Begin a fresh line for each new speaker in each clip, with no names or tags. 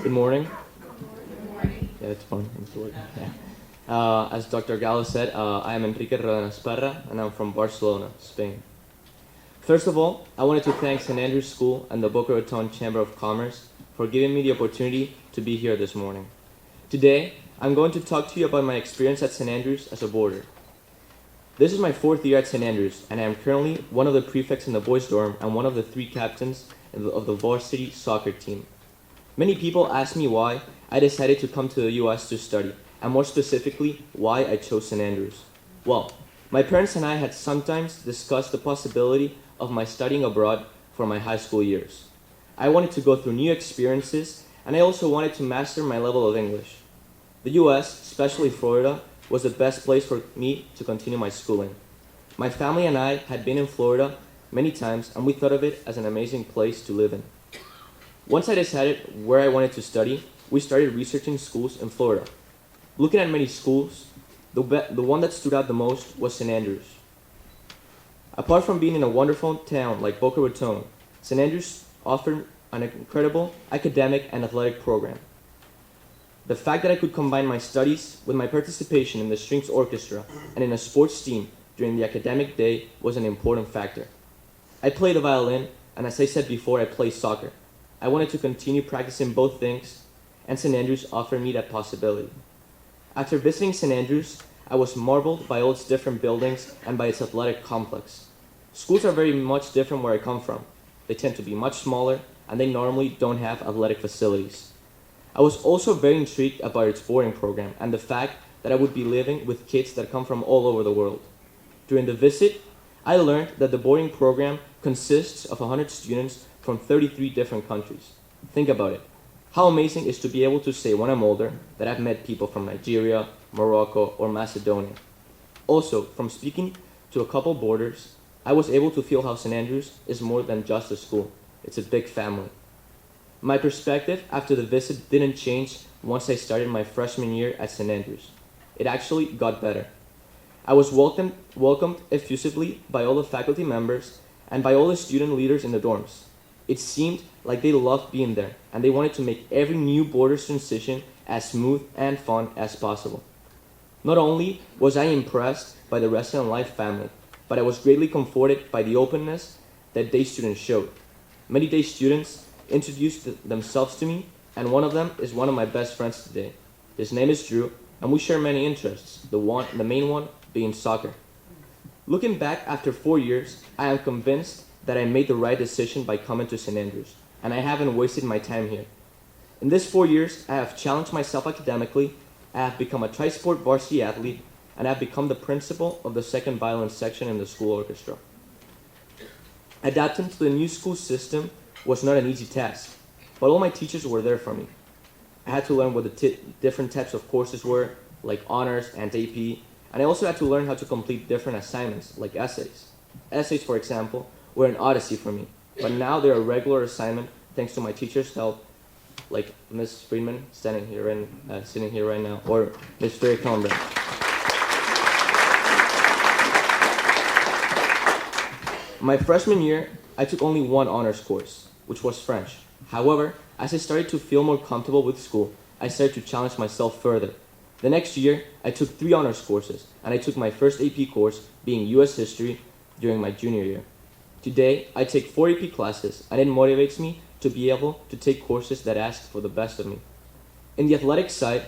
Good morning. Yeah, it's fun. As Dr. Gallo said, I am Enrique Rodenas Parra, and I'm from Barcelona, Spain. First of all, I wanted to thank St. Andrew's School and the Boca Raton Chamber of Commerce for giving me the opportunity to be here this morning. Today, I'm going to talk to you about my experience at St. Andrew's as a boarder. This is my 4th year at St. Andrew's, and I am currently one of the prefects in the boys' dorm and one of the 3 captains of the varsity soccer team. Many people ask me why I decided to come to the US to study, and more specifically, why I chose St. Andrew's. Well, my parents and I had sometimes discussed the possibility of my studying abroad for my high school years. I wanted to go through new experiences, and I also wanted to master my level of English. The US, especially Florida, was the best place for me to continue my schooling. My family and I had been in Florida many times, and we thought of it as an amazing place to live in. Once I decided where I wanted to study, we started researching schools in Florida. Looking at many schools, the one that stood out the most was St. Andrew's. Apart from being in a wonderful town like Boca Raton, St. Andrew's offered an incredible academic and athletic program. The fact that I could combine my studies with my participation in the strings orchestra and in a sports team during the academic day was an important factor. I played the violin, and as I said before, I play soccer. I wanted to continue practicing both things, and St. Andrew's offered me that possibility. After visiting St. Andrew's, I was marveled by all its different buildings and by its athletic complex. Schools are very much different where I come from. They tend to be much smaller, and they normally don't have athletic facilities. I was also very intrigued about its boarding program and the fact that I would be living with kids that come from all over the world. During the visit, I learned that the boarding program consists of 100 students from 33 different countries. Think about it. How amazing is to be able to say when I'm older that I've met people from Nigeria, Morocco, or Macedonia. Also, from speaking to a couple boarders, I was able to feel how St. Andrew's is more than just a school. It's a big family. My perspective after the visit didn't change once I started my freshman year at St. Andrew's. It actually got better. I was welcomed effusively by all the faculty members and by all the student leaders in the dorms. It seemed like they loved being there, and they wanted to make every new boarder's transition as smooth and fun as possible. Not only was I impressed by the resident life family, but I was greatly comforted by the openness that day students showed. Many day students introduced themselves to me, and one of them is one of my best friends today. His name is Drew, and we share many interests, the main one being soccer. Looking back after 4 years, I am convinced that I made the right decision by coming to St. Andrew's, and I haven't wasted my time here. In these 4 years, I have challenged myself academically, I have become a tri-sport varsity athlete, and I have become the principal of the second violin section in the school orchestra. Adapting to the new school system was not an easy task, but all my teachers were there for me. I had to learn what the different types of courses were, like honors and AP, and I also had to learn how to complete different assignments, like essays. Essays, for example, were an odyssey for me, but now they're a regular assignment thanks to my teachers' help, like Ms. Friedman sitting here right now, or Ms. Ferry Conrad. My freshman year, I took only one honors course, which was French. However, as I started to feel more comfortable with school, I started to challenge myself further. The next year, I took 3 honors courses, and I took my first AP course, being US History, during my junior year. Today, I take 4 AP classes, and it motivates me to be able to take courses that ask for the best of me. In the athletic side,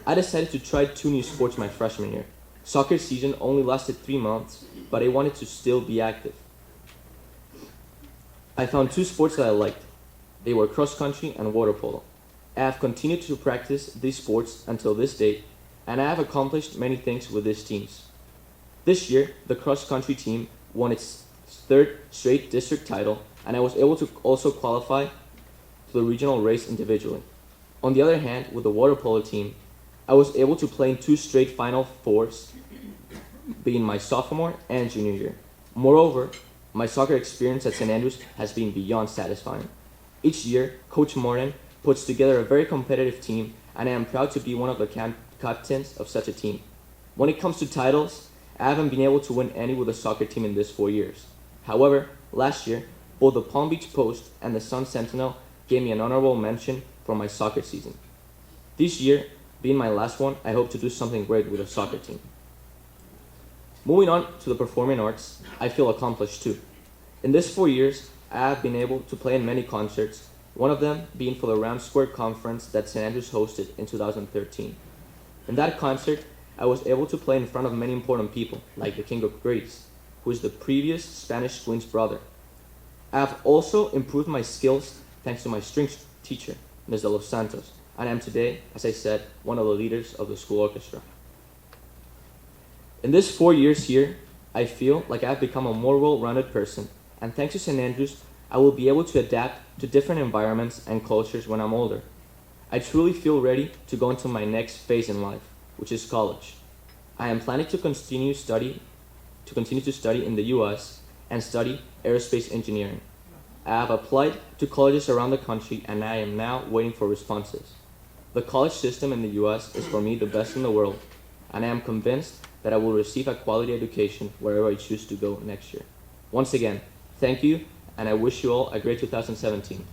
I decided to try 2 new sports my freshman year. Soccer season only lasted 3 months, but I wanted to still be active. I found 2 sports that I liked. They were cross country and water polo. I have continued to practice these sports until this date, and I have accomplished many things with these teams. This year, the cross country team won its 3rd straight district title, and I was able to also qualify to the regional race individually. On the other hand, with the water polo team, I was able to play in 2 straight Final Fours, being my sophomore and junior year. Moreover, my soccer experience at St. Andrew's has been beyond satisfying. Each year, Coach Martin puts together a very competitive team, and I am proud to be one of the captains of such a team. When it comes to titles, I haven't been able to win any with the soccer team in these 4 years. However, last year, both the Palm Beach Post and the Sun Sentinel gave me an honorable mention for my soccer season. This year, being my last one, I hope to do something great with a soccer team. Moving on to the performing arts, I feel accomplished too. In these 4 years, I have been able to play in many concerts, one of them being for the Ram Square conference that St. Andrews hosted in 2013. In that concert, I was able to play in front of many important people, like the King of Greece, who is the previous Spanish Queen's brother. I have also improved my skills thanks to my strings teacher, Ms. De Los Santos, and I am today, as I said, one of the leaders of the school orchestra. In these 4 years here, I feel like I have become a more well-rounded person, and thanks to St. Andrews, I will be able to adapt to different environments and cultures when I'm older. I truly feel ready to go into my next phase in life, which is college. I am planning to continue to study in the US and study aerospace engineering. I have applied to colleges around the country and I am now waiting for responses. The college system in the US is for me the best in the world, and I am convinced that I will receive a quality education wherever I choose to go next year. Once again, thank you, and I wish you all a great 2017.